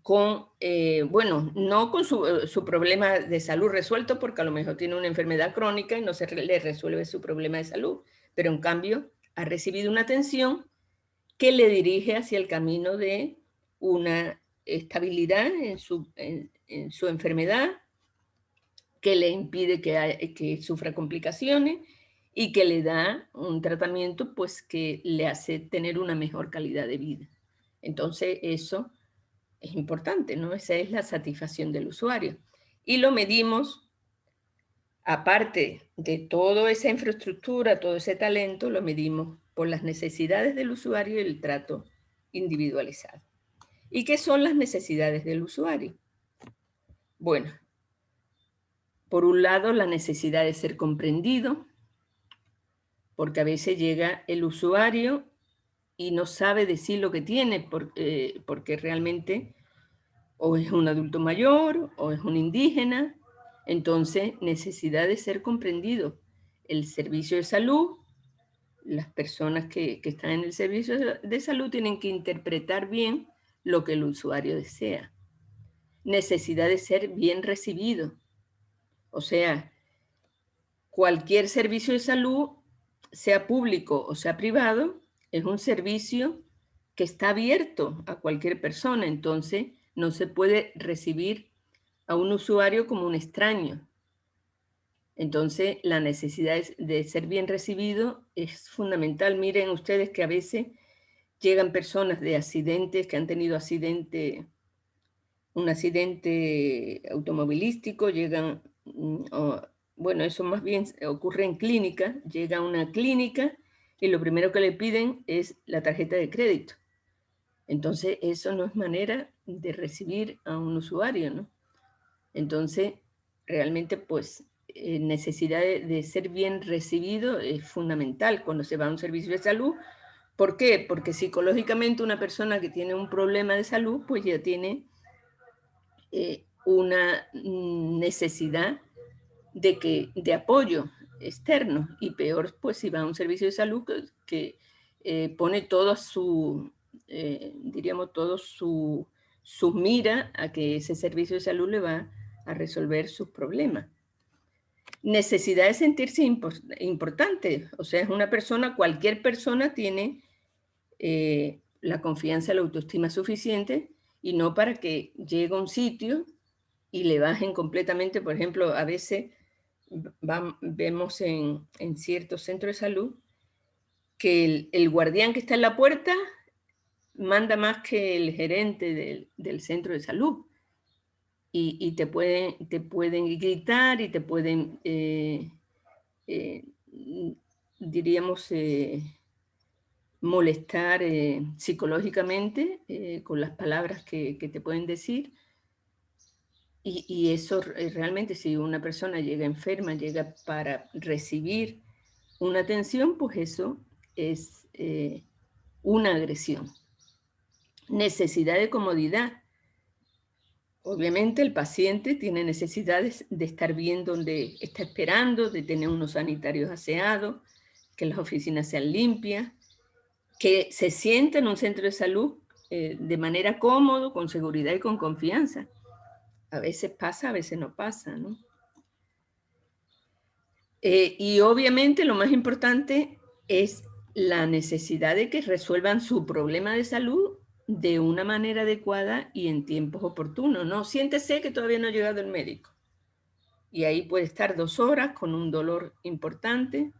con, bueno, no con su problema de salud resuelto, porque a lo mejor tiene una enfermedad crónica y no se le resuelve su problema de salud, pero en cambio ha recibido una atención que le dirige hacia el camino de una estabilidad en su enfermedad, que le impide que sufra complicaciones y que le da un tratamiento pues, que le hace tener una mejor calidad de vida. Entonces, eso es importante, ¿no? Esa es la satisfacción del usuario. Y lo medimos, aparte de toda esa infraestructura, todo ese talento, lo medimos por las necesidades del usuario y el trato individualizado. ¿Y qué son las necesidades del usuario? Bueno, por un lado, la necesidad de ser comprendido, porque a veces llega el usuario y no sabe decir lo que tiene, porque realmente o es un adulto mayor o es un indígena, entonces necesidad de ser comprendido. El servicio de salud, las personas que están en el servicio de salud tienen que interpretar bien lo que el usuario desea. Necesidad de ser bien recibido. O sea, cualquier servicio de salud sea público o sea privado, es un servicio que está abierto a cualquier persona, entonces no se puede recibir a un usuario como un extraño. Entonces, la necesidad de ser bien recibido es fundamental. Miren ustedes que a veces llegan personas de accidentes, que han tenido un accidente automovilístico, llegan, bueno, eso más bien ocurre en clínica, llega a una clínica y lo primero que le piden es la tarjeta de crédito. Entonces, eso no es manera de recibir a un usuario, ¿no? Entonces, realmente, pues, necesidad de ser bien recibido es fundamental cuando se va a un servicio de salud. ¿Por qué? Porque psicológicamente una persona que tiene un problema de salud, pues ya tiene una necesidad de apoyo externo, y peor pues si va a un servicio de salud que pone todo su, diríamos, su mira a que ese servicio de salud le va a resolver sus problemas. Necesidad de sentirse importante, o sea, es una persona, cualquier persona tiene la confianza, la autoestima suficiente, y no para que llegue a un sitio y le bajen completamente. Por ejemplo, a veces vemos en ciertos centros de salud que el guardián que está en la puerta manda más que el gerente del centro de salud. Y te pueden gritar y te pueden, diríamos, molestar psicológicamente con las palabras que te pueden decir. Y eso realmente, si una persona llega enferma, llega para recibir una atención, pues eso es una agresión. Necesidad de comodidad. Obviamente el paciente tiene necesidades de estar bien donde está esperando, de tener unos sanitarios aseados, que las oficinas sean limpias, que se sienta en un centro de salud de manera cómoda, con seguridad y con confianza. A veces pasa, a veces no pasa, ¿no? Y obviamente lo más importante es la necesidad de que resuelvan su problema de salud de una manera adecuada y en tiempos oportunos. No, siéntese que todavía no ha llegado el médico. Y ahí puede estar 2 horas con un dolor importante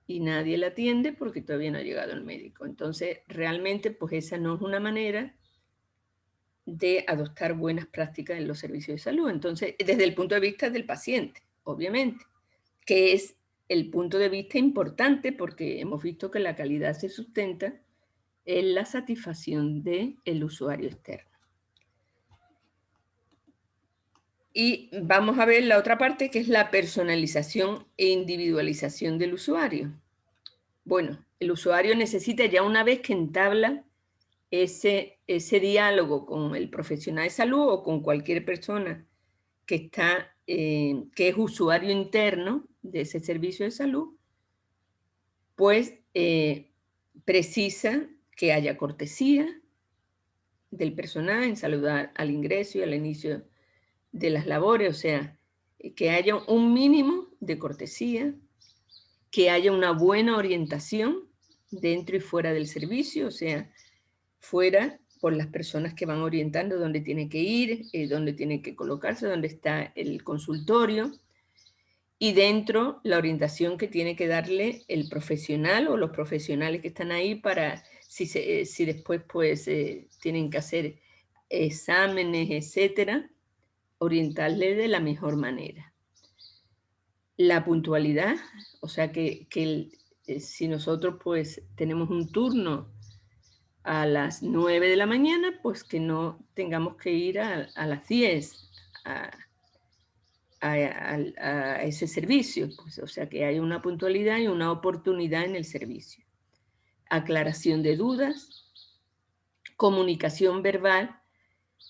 y nadie la atiende porque todavía no ha llegado el médico. Entonces, realmente, pues esa no es una manera de adoptar buenas prácticas en los servicios de salud. Entonces, desde el punto de vista del paciente, obviamente, que es el punto de vista importante, porque hemos visto que la calidad se sustenta en la satisfacción del usuario externo. Y vamos a ver la otra parte, que es la personalización e individualización del usuario. Bueno, el usuario necesita, ya una vez que entabla ese diálogo con el profesional de salud o con cualquier persona que es usuario interno de ese servicio de salud, pues precisa que haya cortesía del personal en saludar al ingreso y al inicio de las labores, o sea, que haya un mínimo de cortesía, que haya una buena orientación dentro y fuera del servicio, o sea, fuera por las personas que van orientando dónde tiene que ir, dónde tiene que colocarse, dónde está el consultorio, y dentro la orientación que tiene que darle el profesional o los profesionales que están ahí para, si después pues tienen que hacer exámenes, etcétera, orientarle de la mejor manera. La puntualidad, o sea que si nosotros pues tenemos un turno a las 9 de la mañana, pues que no tengamos que ir a las 10 a ese servicio, pues, o sea que hay una puntualidad y una oportunidad en el servicio. Aclaración de dudas, comunicación verbal,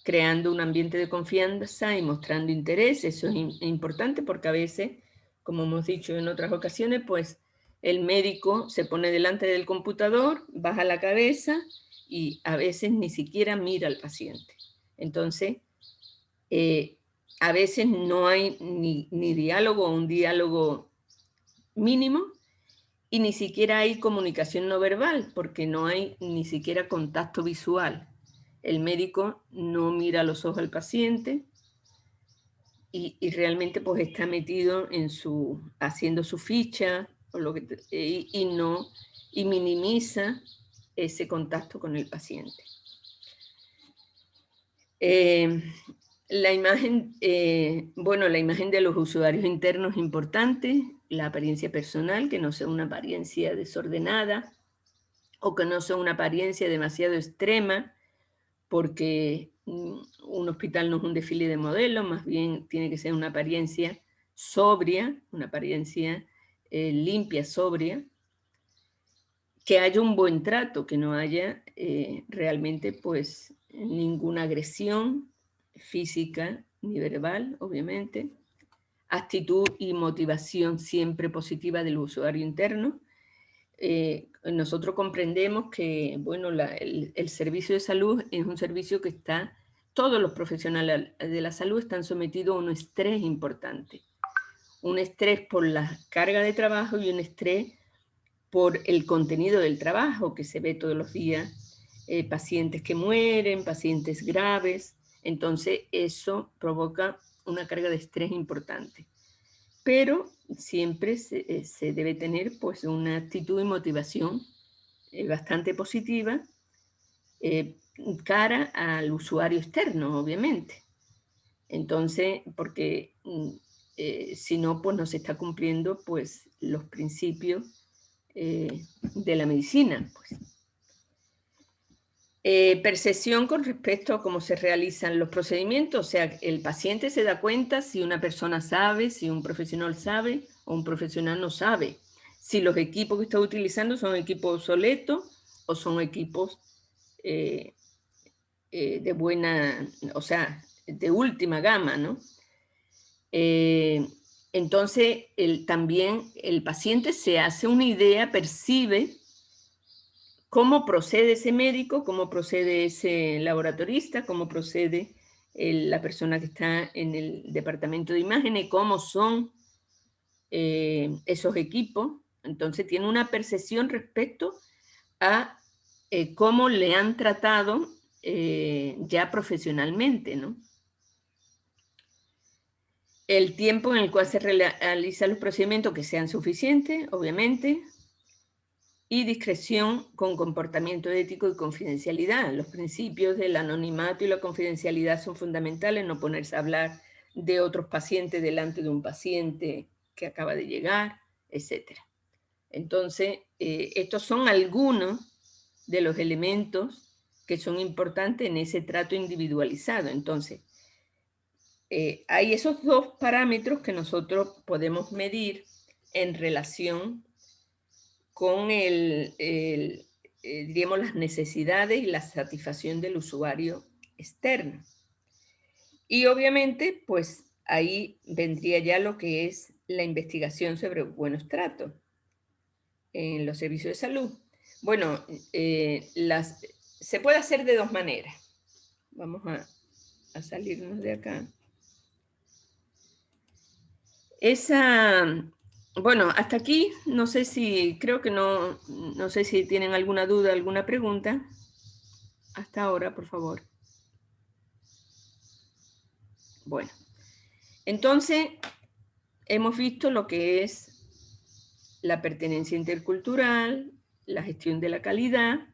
creando un ambiente de confianza y mostrando interés. Eso es importante porque a veces, como hemos dicho en otras ocasiones, pues el médico se pone delante del computador, baja la cabeza y a veces ni siquiera mira al paciente. Entonces, a veces no hay ni diálogo o un diálogo mínimo, y ni siquiera hay comunicación no verbal, porque no hay ni siquiera contacto visual. El médico no mira a los ojos al paciente y realmente pues está metido en haciendo su ficha o y minimiza ese contacto con el paciente. La imagen de los usuarios internos es importante, la apariencia personal, que no sea una apariencia desordenada o que no sea una apariencia demasiado extrema, porque un hospital no es un desfile de modelos, más bien tiene que ser una apariencia sobria, una apariencia limpia, sobria, que haya un buen trato, que no haya realmente pues ninguna agresión física ni verbal, obviamente, actitud y motivación siempre positiva del usuario interno. Nosotros comprendemos que bueno, el servicio de salud es un servicio que todos los profesionales de la salud están sometidos a un estrés importante. Un estrés por la carga de trabajo y un estrés por el contenido del trabajo que se ve todos los días, pacientes que mueren, pacientes graves, entonces eso provoca una carga de estrés importante. Pero siempre se debe tener pues una actitud y motivación bastante positiva cara al usuario externo, obviamente. Entonces, porque si no, pues no se está cumpliendo pues los principios de la medicina. Pues. Percepción con respecto a cómo se realizan los procedimientos, o sea, el paciente se da cuenta si una persona sabe, si un profesional sabe o un profesional no sabe, si los equipos que está utilizando son equipos obsoletos o son equipos de buena, o sea, de última gama, ¿no? Entonces, también el paciente se hace una idea, percibe cómo procede ese médico, cómo procede ese laboratorista, cómo procede la persona que está en el departamento de imágenes, cómo son esos equipos. Entonces tiene una percepción respecto a cómo le han tratado ya profesionalmente, ¿no? El tiempo en el cual se realizan los procedimientos que sean suficientes, obviamente, y discreción con comportamiento ético y confidencialidad. Los principios del anonimato y la confidencialidad son fundamentales, no ponerse a hablar de otros pacientes delante de un paciente que acaba de llegar, etc. Entonces, estos son algunos de los elementos que son importantes en ese trato individualizado. Entonces, hay esos dos parámetros que nosotros podemos medir en relación con diríamos, las necesidades y la satisfacción del usuario externo. Y obviamente, pues ahí vendría ya lo que es la investigación sobre buenos tratos en los servicios de salud. Bueno, se puede hacer de dos maneras. Vamos a salirnos de acá. Bueno, hasta aquí, no sé si, creo que no sé si tienen alguna duda, alguna pregunta. Hasta ahora, por favor. Bueno, entonces hemos visto lo que es la pertenencia intercultural, la gestión de la calidad,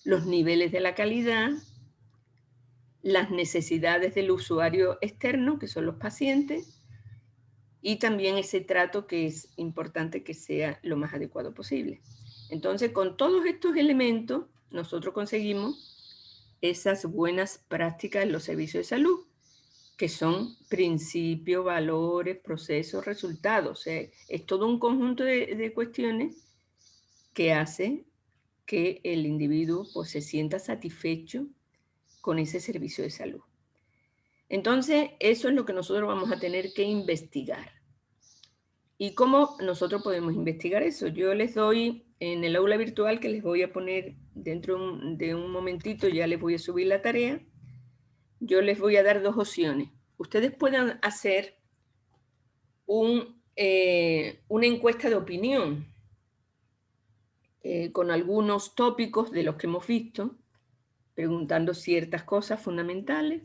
los niveles de la calidad, las necesidades del usuario externo, que son los pacientes, y también ese trato que es importante que sea lo más adecuado posible. Entonces, con todos estos elementos, nosotros conseguimos esas buenas prácticas en los servicios de salud, que son principios, valores, procesos, resultados. O sea, es todo un conjunto de cuestiones que hace que el individuo pues, se sienta satisfecho con ese servicio de salud. Entonces, eso es lo que nosotros vamos a tener que investigar. ¿Y cómo nosotros podemos investigar eso? Yo les doy en el aula virtual, que les voy a poner dentro de un momentito, ya les voy a subir la tarea, yo les voy a dar dos opciones. Ustedes pueden hacer una encuesta de opinión con algunos tópicos de los que hemos visto, preguntando ciertas cosas fundamentales.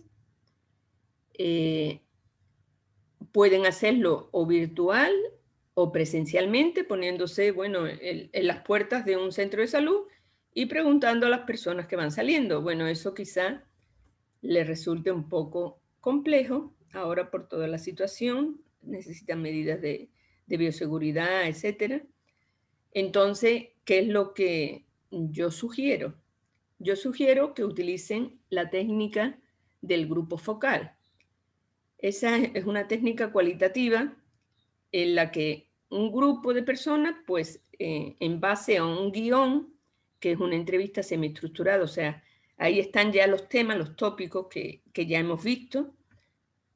Pueden hacerlo o virtual o presencialmente, poniéndose, bueno, en las puertas de un centro de salud y preguntando a las personas que van saliendo. Bueno, eso quizá les resulte un poco complejo ahora por toda la situación, necesitan medidas de bioseguridad, etcétera. Entonces, ¿qué es lo que yo sugiero? Yo sugiero que utilicen la técnica del grupo focal. Esa es una técnica cualitativa en la que un grupo de personas, pues en base a un guión, que es una entrevista semiestructurada, o sea, ahí están ya los temas, los tópicos que ya hemos visto,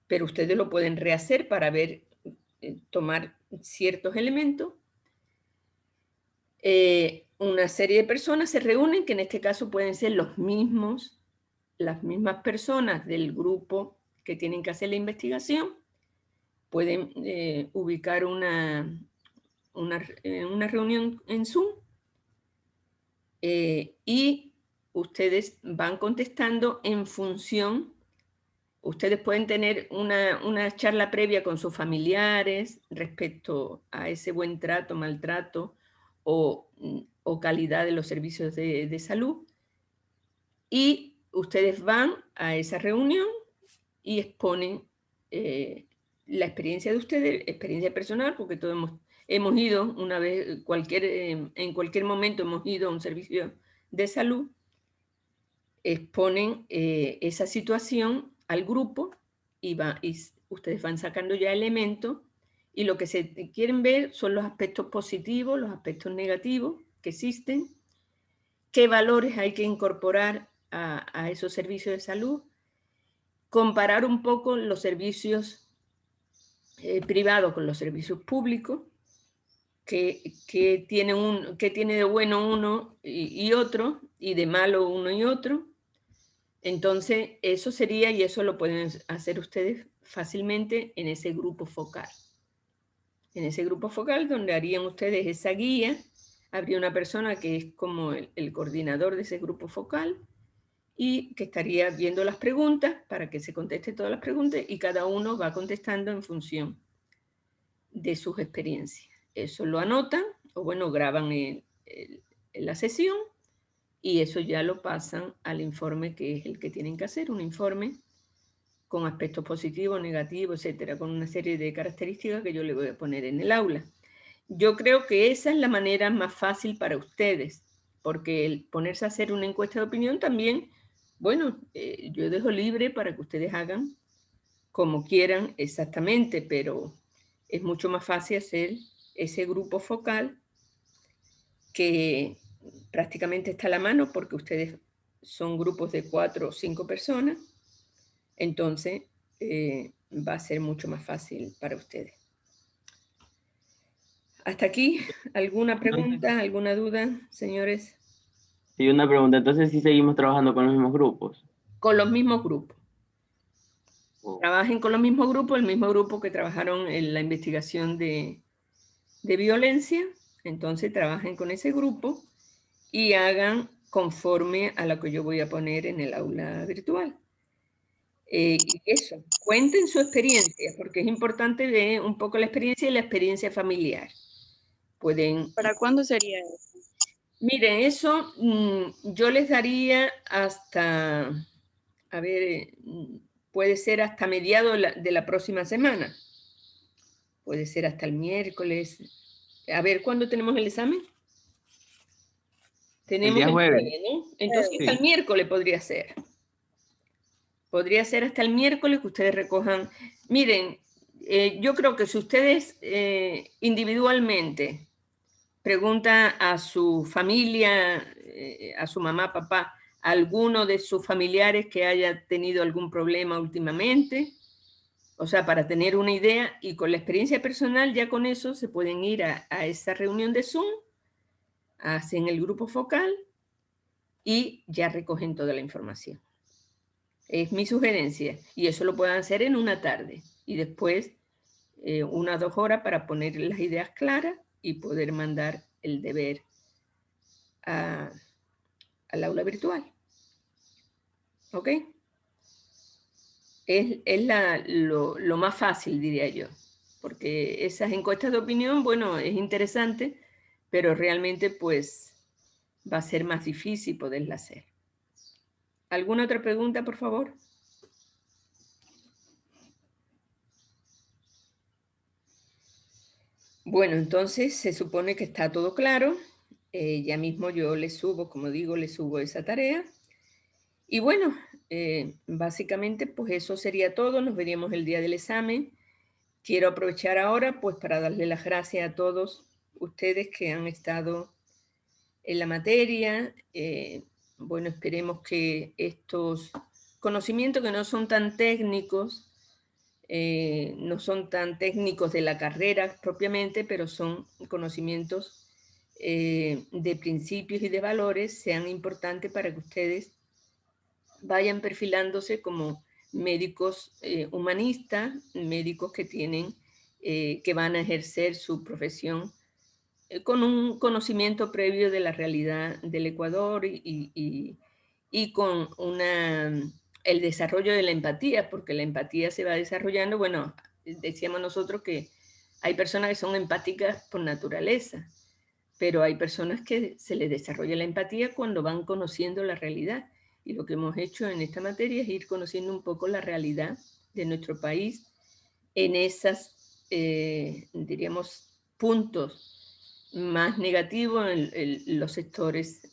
pero ustedes lo pueden rehacer para ver, tomar ciertos elementos. Una serie de personas se reúnen, que en este caso pueden ser las mismas personas del grupo que tienen que hacer la investigación. Pueden ubicar una reunión en Zoom y ustedes van contestando en función. Ustedes pueden tener una charla previa con sus familiares respecto a ese buen trato, maltrato o calidad de los servicios de salud. Y ustedes van a esa reunión y exponen la experiencia de ustedes, experiencia personal, porque todos hemos ido una vez, en cualquier momento hemos ido a un servicio de salud, exponen esa situación al grupo y ustedes van sacando ya elementos y lo que se quieren ver son los aspectos positivos, los aspectos negativos que existen, qué valores hay que incorporar a esos servicios de salud, comparar un poco los servicios privados con los servicios públicos, que tiene de bueno uno y otro, y de malo uno y otro. Entonces, eso sería, y eso lo pueden hacer ustedes fácilmente en ese grupo focal. En ese grupo focal donde harían ustedes esa guía, habría una persona que es como el coordinador de ese grupo focal y que estaría viendo las preguntas para que se conteste todas las preguntas y cada uno va contestando en función de sus experiencias. Eso lo anotan o bueno, graban la sesión y eso ya lo pasan al informe que es el que tienen que hacer, un informe con aspectos positivos, negativos, etcétera, con una serie de características que yo le voy a poner en el aula. Yo creo que esa es la manera más fácil para ustedes, porque el ponerse a hacer una encuesta de opinión también, bueno, yo dejo libre para que ustedes hagan como quieran exactamente, pero es mucho más fácil hacer ese grupo focal que prácticamente está a la mano porque ustedes son grupos de 4 o 5 personas, entonces va a ser mucho más fácil para ustedes. Hasta aquí, ¿alguna pregunta, alguna duda, señores? Sí, una pregunta. Entonces, ¿sí seguimos trabajando con los mismos grupos? Con los mismos grupos. Oh. Trabajen con los mismos grupos, el mismo grupo que trabajaron en la investigación de violencia, entonces trabajen con ese grupo y hagan conforme a lo que yo voy a poner en el aula virtual. Y eso, cuenten su experiencia, porque es importante ver un poco la experiencia y la experiencia familiar. Pueden... ¿Para cuándo sería eso? Miren, eso yo les daría hasta, a ver, puede ser hasta mediados de la próxima semana. Puede ser hasta el miércoles. A ver, ¿cuándo tenemos el examen? Tenemos el día jueves, ¿no? Entonces sí. hasta el miércoles podría ser. Podría ser hasta el miércoles que ustedes recojan. Miren, yo creo que si ustedes individualmente preguntan a su familia, a su mamá, papá, a alguno de sus familiares que haya tenido algún problema últimamente, o sea, para tener una idea, y con la experiencia personal, ya con eso se pueden ir a esa reunión de Zoom, hacen el grupo focal y ya recogen toda la información. Es mi sugerencia, y eso lo pueden hacer en una tarde, y después 1 o 2 horas para poner las ideas claras y poder mandar el deber al aula virtual. ¿Ok? Es lo más fácil, diría yo, porque esas encuestas de opinión, bueno, es interesante, pero realmente pues va a ser más difícil poderla hacer. ¿Alguna otra pregunta, por favor? Bueno, entonces se supone que está todo claro. Ya mismo yo le subo, como digo, le subo esa tarea. Y bueno, básicamente pues eso sería todo. Nos veríamos el día del examen. Quiero aprovechar ahora pues para darle las gracias a todos ustedes que han estado en la materia. Bueno, esperemos que estos conocimientos que no son tan técnicos, no son tan técnicos de la carrera propiamente, pero son conocimientos de principios y de valores, sean importantes para que ustedes vayan perfilándose como médicos humanistas, médicos que tienen, que van a ejercer su profesión con un conocimiento previo de la realidad del Ecuador y con el desarrollo de la empatía, porque la empatía se va desarrollando. Bueno, decíamos nosotros que hay personas que son empáticas por naturaleza, pero hay personas que se les desarrolla la empatía cuando van conociendo la realidad. Y lo que hemos hecho en esta materia es ir conociendo un poco la realidad de nuestro país en esas, diríamos, puntos más negativos en los sectores,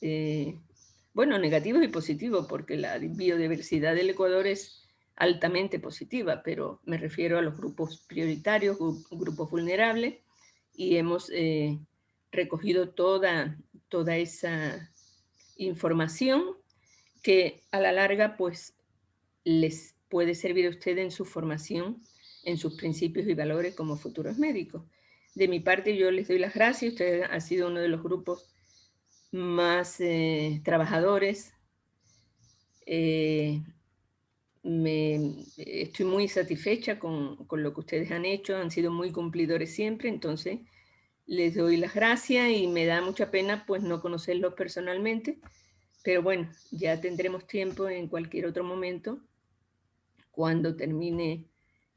bueno, negativos y positivos, porque la biodiversidad del Ecuador es altamente positiva, pero me refiero a los grupos prioritarios, grupos vulnerables, y hemos recogido toda esa información que a la larga pues les puede servir a ustedes en su formación, en sus principios y valores como futuros médicos. De mi parte yo les doy las gracias. Usted ha sido uno de los grupos más trabajadores. Estoy muy satisfecha con lo que ustedes han hecho, han sido muy cumplidores siempre, entonces les doy las gracias y me da mucha pena pues no conocerlos personalmente, pero bueno, ya tendremos tiempo en cualquier otro momento cuando termine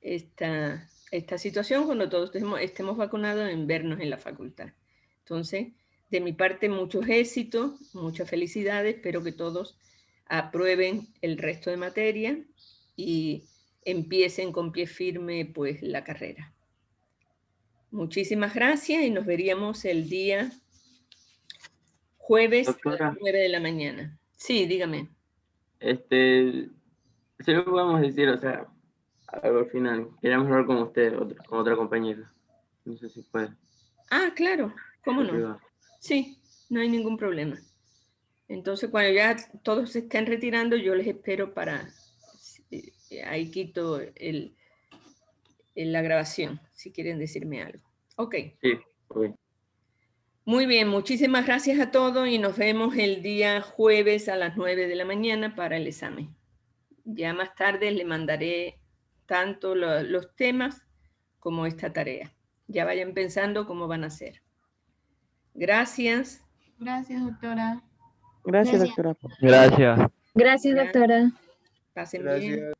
esta situación, cuando todos estemos vacunados, en vernos en la facultad. Entonces, de mi parte, muchos éxitos, muchas felicidades, espero que todos aprueben el resto de materia y empiecen con pie firme pues la carrera. Muchísimas gracias y nos veríamos el día jueves Doctora, a las 9 de la mañana. Sí, dígame. si lo podemos decir, o sea, algo al final. Queríamos hablar con usted, con otra compañera. No sé si puede. Ah, claro, ¿cómo no? Privado. Sí, no hay ningún problema. Entonces, cuando ya todos se estén retirando, yo les espero para... ahí quito la grabación, si quieren decirme algo. Ok. Sí, ok. Muy bien, muchísimas gracias a todos y nos vemos el día jueves a las 9 de la mañana para el examen. Ya más tarde le mandaré tanto los temas como esta tarea. Ya vayan pensando cómo van a hacer. Gracias. Gracias, doctora. Gracias, doctora. Gracias. Gracias, doctora. Pasen Gracias. bien.